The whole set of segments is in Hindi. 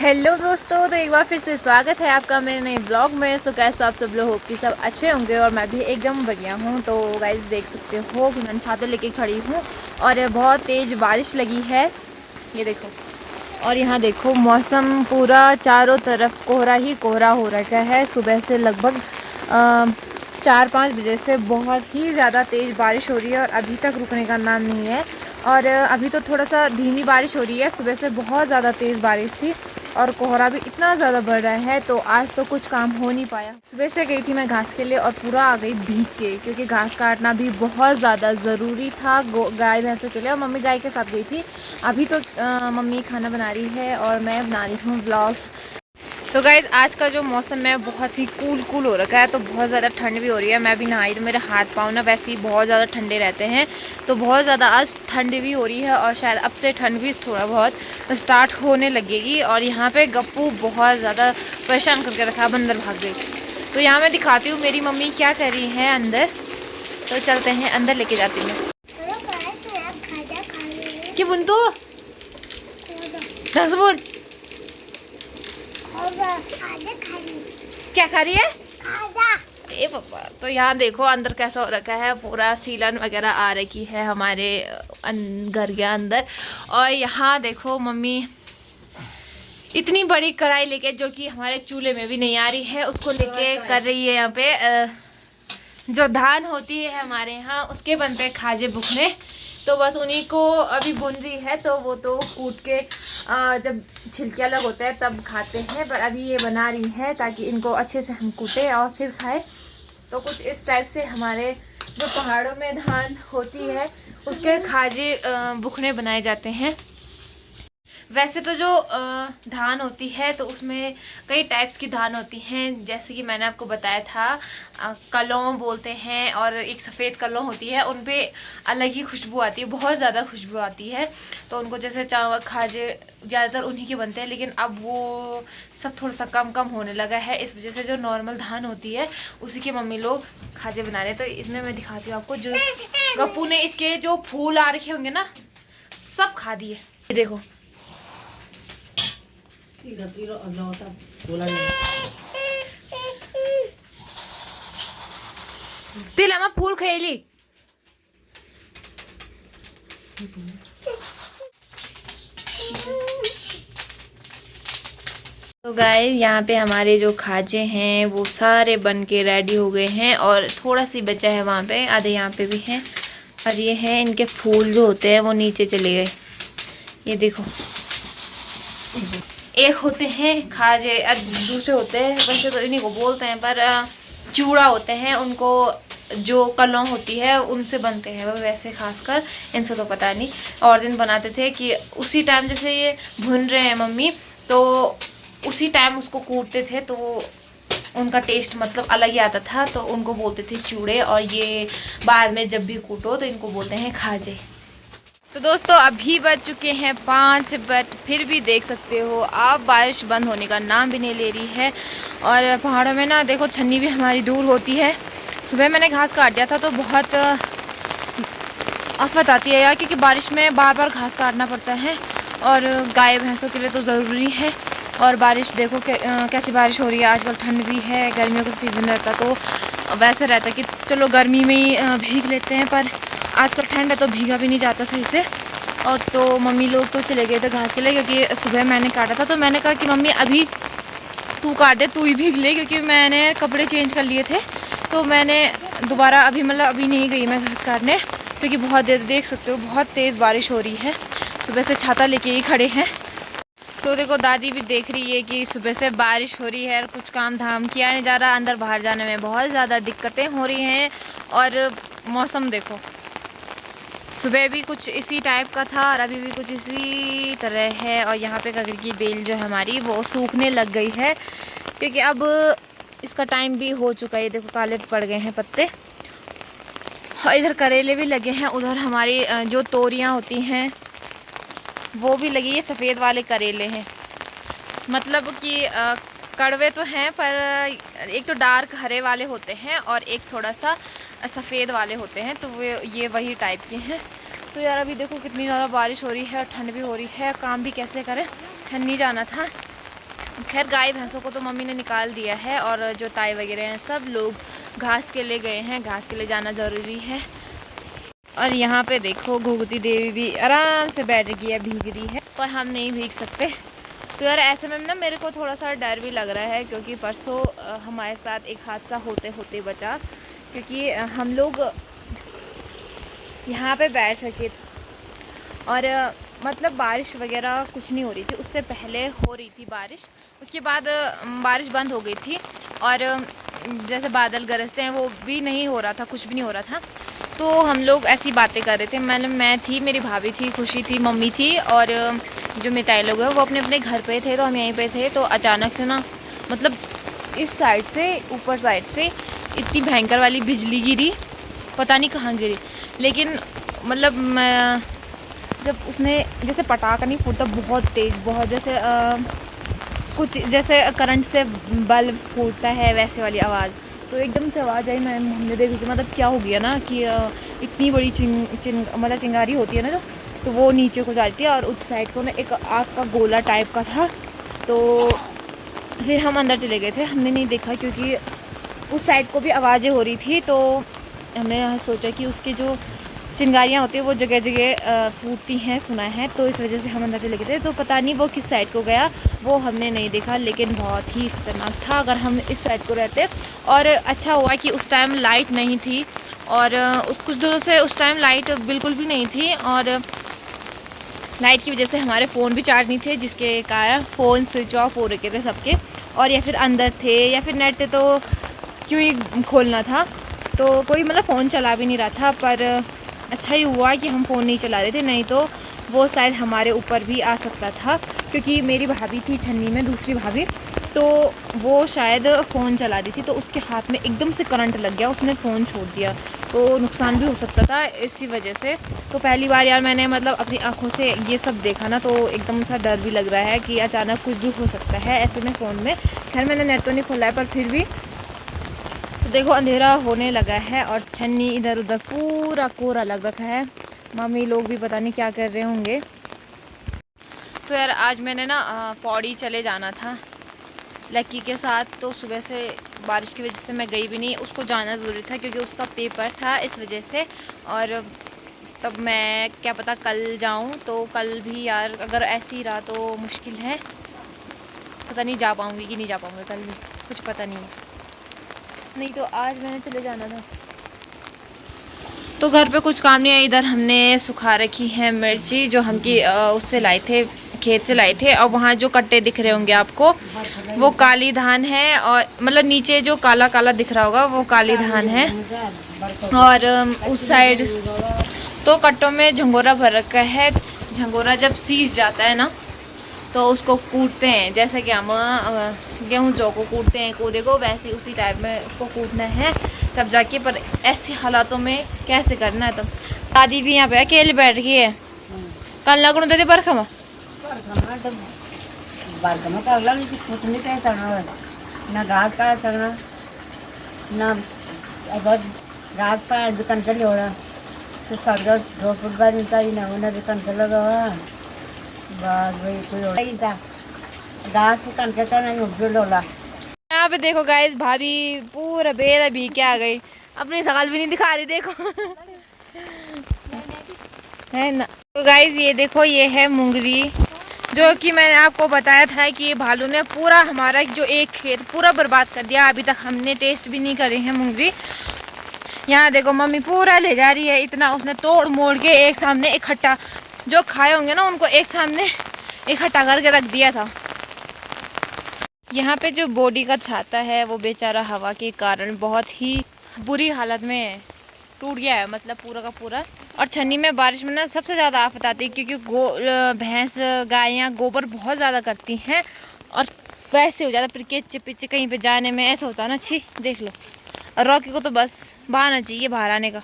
हेलो दोस्तों, तो एक बार फिर से स्वागत है आपका मेरे नए ब्लॉग में। सो कैसे आप सब लोग हो कि सब अच्छे होंगे और मैं भी एकदम बढ़िया हूँ। तो गाइस देख सकते हो कि मैंने छाते लेके खड़ी हूँ और बहुत तेज़ बारिश लगी है, ये देखो। और यहाँ देखो मौसम पूरा चारों तरफ कोहरा ही कोहरा हो रखा है। सुबह से लगभग 4-5 बजे से बहुत ही ज़्यादा तेज़ बारिश हो रही है और अभी तक रुकने का नाम नहीं है। और अभी तो थोड़ा सा धीमी बारिश हो रही है, सुबह से बहुत ज़्यादा तेज़ बारिश थी और कोहरा भी इतना ज़्यादा बढ़ रहा है, तो आज तो कुछ काम हो नहीं पाया। सुबह से गई थी मैं घास के लिए और पूरा आ गई भीग के, क्योंकि घास काटना भी बहुत ज़्यादा ज़रूरी था गाय भैंसों के लिए। और मम्मी गाय के साथ गई थी। अभी तो मम्मी खाना बना रही है और मैं बना रही हूँ ब्लॉग। तो गाइज़ आज का जो मौसम है बहुत ही कूल हो रखा है, तो बहुत ज़्यादा ठंड भी हो रही है। मैं भी नहाई तो मेरे हाथ पाँव ना वैसे ही बहुत ज़्यादा ठंडे रहते हैं, तो बहुत ज़्यादा आज ठंड भी हो रही है और शायद अब से ठंड भी थोड़ा बहुत स्टार्ट होने लगेगी। और यहाँ पे गप्पू बहुत ज़्यादा परेशान करके रखा, बंदर भाग गई। तो यहाँ मैं दिखाती हूँ मेरी मम्मी क्या कर रही है अंदर। तो चलते हैं अंदर, लेके जाती हूँ कि बुंतू बोल क्या खा रही है ए पापा। तो यहाँ देखो अंदर कैसा हो रखा है, पूरा सीलन वगैरह आ रखी है हमारे घर के अंदर। और यहाँ देखो मम्मी इतनी बड़ी कढ़ाई लेके, जो कि हमारे चूल्हे में भी नहीं आ रही है, उसको लेके कर रही है यहाँ पे जो धान होती है हमारे यहाँ, उसके बनते हैं खाजे बुखने। तो बस उन्हीं को अभी भून रही है, तो वो तो कूट के जब छिलके अलग होते हैं तब खाते हैं, पर अभी ये बना रही है ताकि इनको अच्छे से हम कूटें और फिर खाएं। तो कुछ इस टाइप से हमारे जो पहाड़ों में धान होती है उसके खाजे बुखने बनाए जाते हैं। वैसे तो जो धान होती है तो उसमें कई टाइप्स की धान होती हैं, जैसे कि मैंने आपको बताया था कलौं बोलते हैं, और एक सफ़ेद कलौं होती है, उन पे अलग ही खुशबू आती है, बहुत ज़्यादा खुशबू आती है। तो उनको जैसे चावल खाजे ज़्यादातर उन्हीं के बनते हैं, लेकिन अब वो सब थोड़ा सा कम होने लगा है। इस वजह से जो नॉर्मल धान होती है उसी के मम्मी लोग खाजे बना रहे हैं। तो इसमें मैं दिखाती हूँ आपको, जो गप्पू ने इसके जो फूल आ रखे होंगे ना सब खा दिए। ये देखो तिला फूल खेली। तो गाइस यहाँ पे हमारे जो खाजे हैं वो सारे बन के रेडी हो गए हैं और थोड़ा सी बचा है वहाँ पे, आधे यहाँ पे भी हैं। और ये हैं इनके फूल जो होते हैं वो नीचे चले गए, ये देखो। एक होते हैं खाजे, दूसरे होते हैं वैसे तो इन्हीं को बोलते हैं, पर चूड़ा होते हैं, उनको जो कलौं होती है उनसे बनते हैं वो, वैसे खासकर इनसे तो पता नहीं। और दिन बनाते थे कि उसी टाइम जैसे ये भुन रहे हैं मम्मी, तो उसी टाइम उसको कूटते थे, तो उनका टेस्ट मतलब अलग ही आता था, तो उनको बोलते थे चूड़े। और ये बाद में जब भी कूटो तो इनको बोलते हैं खाजे। तो दोस्तों अभी बज चुके हैं 5, बट फिर भी देख सकते हो आप बारिश बंद होने का नाम भी नहीं ले रही है। और पहाड़ों में ना देखो छन्नी भी हमारी दूर होती है। सुबह मैंने घास काट दिया था तो बहुत आफत आती है यार, क्योंकि बारिश में बार बार घास काटना पड़ता है और गाय भैंसों के लिए तो ज़रूरी है। और बारिश देखो कैसी बारिश हो रही है आजकल, ठंड भी है, गर्मियों का सीज़न रहता तो वैसे रहता कि चलो गर्मी में ही भीग लेते हैं, पर आजकल ठंड है तो भीगा भी नहीं जाता सही से। और तो मम्मी लोग तो चले गए थे घास के लिए, क्योंकि सुबह मैंने काटा था, तो मैंने कहा कि मम्मी अभी तू काट दे, तू ही भीग ले, क्योंकि मैंने कपड़े चेंज कर लिए थे। तो मैंने दोबारा अभी अभी नहीं गई मैं घास काटने, क्योंकि बहुत देर देख सकते हो बहुत तेज़ बारिश हो रही है। सुबह से छाता लेके ही खड़े हैं। तो देखो दादी भी देख रही है कि सुबह से बारिश हो रही है और कुछ काम धाम किया नहीं जा रहा, अंदर बाहर जाने में बहुत ज़्यादा दिक्कतें हो रही हैं। और मौसम देखो, सुबह भी कुछ इसी टाइप का था और अभी भी कुछ इसी तरह है। और यहाँ पे ककड़ी की बेल जो है हमारी वो सूखने लग गई है, क्योंकि अब इसका टाइम भी हो चुका है। देखो काले पड़ गए हैं पत्ते। और इधर करेले भी लगे हैं, उधर हमारी जो तोरियाँ होती हैं वो भी लगी है। सफ़ेद वाले करेले हैं, मतलब कि कड़वे तो हैं, पर एक तो डार्क हरे वाले होते हैं और एक थोड़ा सा सफ़ेद वाले होते हैं, तो ये वही टाइप के हैं। तो यार अभी देखो कितनी ज़्यादा बारिश हो रही है और ठंड भी हो रही है, काम भी कैसे करें, छन्नी जाना था। खैर गाय भैंसों को तो मम्मी ने निकाल दिया है और जो ताई वगैरह हैं सब लोग घास के लिए गए हैं। घास के लिए जाना ज़रूरी है। और यहाँ पे देखो घुघुती देवी भी आराम से बैठ गई है, भीग रही है, पर हम नहीं भीग सकते। तो यार ऐसे में ना मेरे को थोड़ा सा डर भी लग रहा है, क्योंकि परसों हमारे साथ एक हादसा होते होते बचा। क्योंकि हम लोग यहाँ पे बैठ रखे और मतलब बारिश वगैरह कुछ नहीं हो रही थी, उससे पहले हो रही थी बारिश, उसके बाद बारिश बंद हो गई थी और जैसे बादल गरजते हैं वो भी नहीं हो रहा था, कुछ भी नहीं हो रहा था। तो हम लोग ऐसी बातें कर रहे थे, मैं थी, मेरी भाभी थी, खुशी थी, मम्मी थी और जो मिताई लोग हैं वो अपने अपने घर पे थे, तो हम यहीं पे थे। तो अचानक से ना मतलब इस साइड से, ऊपर साइड से इतनी भयंकर वाली बिजली गिरी, पता नहीं कहाँ गिरी, लेकिन मतलब मैं जब उसने जैसे पटाखा नहीं फूटता बहुत तेज़, बहुत जैसे कुछ जैसे करंट से बल्ब फूटता है वैसे वाली आवाज़, तो एकदम से आवाज़ आई। हमने देखी कि मतलब क्या हो गया ना कि इतनी बड़ी मतलब चिंगारी होती है ना जो, तो वो नीचे को जा रही थी और उस साइड को ना एक आग का गोला टाइप का था। तो फिर हम अंदर चले गए थे, हमने नहीं देखा क्योंकि उस साइड को भी आवाज़ें हो रही थी। तो हमने सोचा कि उसके जो चिंगारियाँ होती है वो जगह जगह फूटती हैं, सुना है, तो इस वजह से हम अंदर चले गए थे। तो पता नहीं वो किस साइड को गया, वो हमने नहीं देखा, लेकिन बहुत ही ख़तरनाक था। अगर हम इस साइड को रहते, और अच्छा हुआ कि उस टाइम लाइट नहीं थी, और उस कुछ दिनों से उस टाइम लाइट बिल्कुल भी नहीं थी, और लाइट की वजह से हमारे फ़ोन भी चार्ज नहीं थे, जिसके कारण फ़ोन स्विच ऑफ हो रखे थे सबके, और या फिर अंदर थे या फिर नेट थे, तो क्यों ही खोलना था। तो कोई मतलब फ़ोन चला भी नहीं रहा था, पर अच्छा ही हुआ कि हम फ़ोन नहीं चला रहे थे, नहीं तो वो शायद हमारे ऊपर भी आ सकता था। क्योंकि मेरी भाभी थी छन्नी में, दूसरी भाभी, तो वो शायद फ़ोन चला रही थी, तो उसके हाथ में एकदम से करंट लग गया, उसने फ़ोन छोड़ दिया, तो नुकसान भी हो सकता था इसी वजह से। तो पहली बार यार मैंने मतलब अपनी आँखों से ये सब देखा ना, तो एकदम सा डर भी लग रहा है कि अचानक कुछ भी हो सकता है ऐसे में फ़ोन में। खैर मैंने नेट तो नहीं खोला है, पर फिर भी तो देखो अंधेरा होने लगा है और छन्नी इधर उधर पूरा कोहरा लग रखा है। मम्मी लोग भी पता नहीं क्या कर रहे होंगे। तो यार आज मैंने ना पौड़ी चले जाना था लक्की के साथ, तो सुबह से बारिश की वजह से मैं गई भी नहीं, उसको जाना ज़रूरी था क्योंकि उसका पेपर था इस वजह से। और तब मैं क्या पता कल जाऊं, तो कल भी यार अगर ऐसे ही रहा तो मुश्किल है, पता नहीं जा पाऊंगी कि नहीं जा पाऊंगी कल भी, कुछ पता नहीं है। नहीं तो आज मैंने चले जाना था। तो घर पे कुछ काम नहीं है, इधर हमने सुखा रखी है मिर्ची जो हम की उससे लाए थे, खेत से लाए थे। और वहाँ जो कट्टे दिख रहे होंगे आपको वो काली धान है, और मतलब नीचे जो काला काला दिख रहा होगा वो काली धान है। और उस साइड तो कट्टों में झंगोरा भर रखा है। झंगोरा जब सीज जाता है ना तो उसको कूटते हैं, जैसे कि हम गेहूँ जौ को कूटते हैं, कूदे को, वैसे उसी टाइप में उसको कूटना है तब जाके। पर ऐसे हालातों में कैसे करना है। तब दादी भी यहाँ पे अकेले बैठ गई है। कल लगन दे बरखा में ना घास का चढ़ना ना घास का दुकान चले हो रहा, तो सर 2 फुट बाद निकाली ना उन्हें दुकान चला रहा बस वही कोई था घास दुकान चलता नहीं उगला। यहाँ पे देखो गाइस, भाभी पूरा बेरा भी क्या आ गई, अपनी शकल भी नहीं दिखा रही, देखो है ना। तो गाइस ये देखो, ये है मुंगरी, जो कि मैंने आपको बताया था कि भालू ने पूरा हमारा जो एक खेत पूरा बर्बाद कर दिया। अभी तक हमने टेस्ट भी नहीं करे हैं मुंगरी। यहाँ देखो मम्मी पूरा ले जा रही है, इतना उसने तोड़ मोड़ के एक सामने इकट्ठा, जो खाए होंगे ना उनको एक सामने इकट्ठा करके रख दिया था। यहाँ पे जो बॉडी का छाता है वो बेचारा हवा के कारण बहुत ही बुरी हालत में टूट गया है, मतलब पूरा का पूरा। और छन्नी में बारिश में ना सबसे ज़्यादा आफत आती है, क्योंकि भैंस गायें गोबर बहुत ज़्यादा करती हैं, और वैसे हो जाता फिर किच पिच कहीं पे जाने में ऐसा होता है ना। छी देख लो, और रॉकी को तो बस बहाना चाहिए बाहर आने का।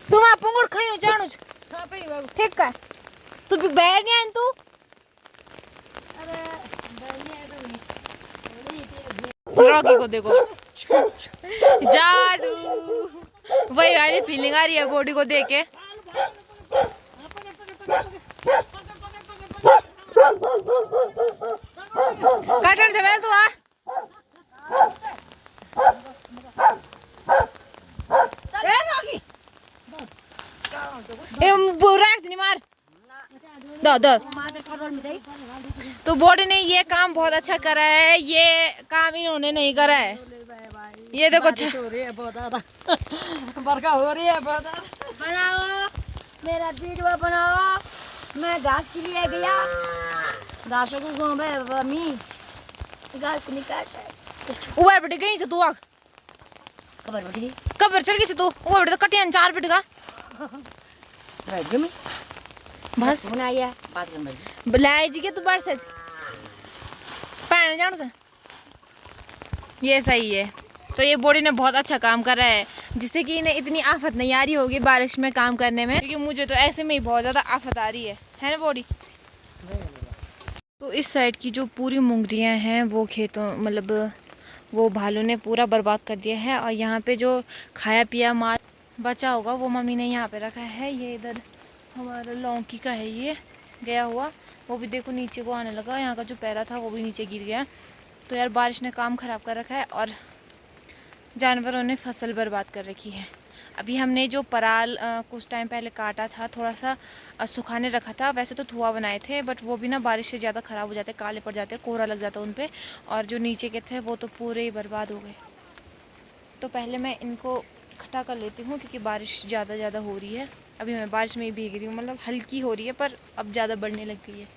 तुम आप पंगुड़ खाई हो जानू ठीक है, तू भी बैर नहीं आन तू। रॉकी को देखो जादू, वही वाली फीलिंग आ रही है बॉडी को देख के। काटन जमेल तू आ ए बुरा नहीं मार दो दो। तो बॉडी ने ये काम बहुत अच्छा करा है, ये काम इन्होंने नहीं करा है। ये देखो अच्छा हो रही है बहुत ज्यादा, बरखा हो रही है बहुत ज्यादा। बनाओ मेरा वीडियो बनाओ। मैं घास के लिए गया, घासों को घूमे मम्मी घास निकाल ऊपर बैठ गई से तू आ खबर बढ़ी कबर चल गई से तू ऊपर बैठ कटियां 4 फीट का में बस बनाया बाथरूम में बुलाए जी के तू बाहर से पानी जानो से ये सही है। तो ये बॉडी ने बहुत अच्छा काम करा है, जिससे कि इन्हें इतनी आफत नहीं आ रही होगी बारिश में काम करने में, क्योंकि मुझे तो ऐसे में ही बहुत ज़्यादा आफत आ रही है ना बॉडी। तो इस साइड की जो पूरी मुंगरियाँ हैं वो खेतों मतलब वो भालू ने पूरा बर्बाद कर दिया है। और यहाँ पे जो खाया पिया माल बचा होगा वो मम्मी ने यहाँ पे रखा है। ये इधर हमारा लौकी का है, ये गया हुआ वो भी देखो नीचे को आने लगा, यहाँ का जो पैरा था वो भी नीचे गिर गया। तो यार बारिश ने काम ख़राब कर रखा है और जानवरों ने फसल बर्बाद कर रखी है। अभी हमने जो पराल कुछ टाइम पहले काटा था, थोड़ा सा सुखाने रखा था, वैसे तो धुआं बनाए थे, बट वो भी ना बारिश से ज़्यादा ख़राब हो जाते, काले पड़ जाते, कोहरा लग जाता उन पे, और जो नीचे के थे वो तो पूरे ही बर्बाद हो गए। तो पहले मैं इनको इकट्ठा कर लेती हूँ, क्योंकि बारिश ज़्यादा हो रही है। अभी मैं बारिश में ही भीग रही हूँ, मतलब हल्की हो रही है पर अब ज़्यादा बढ़ने लग गई है।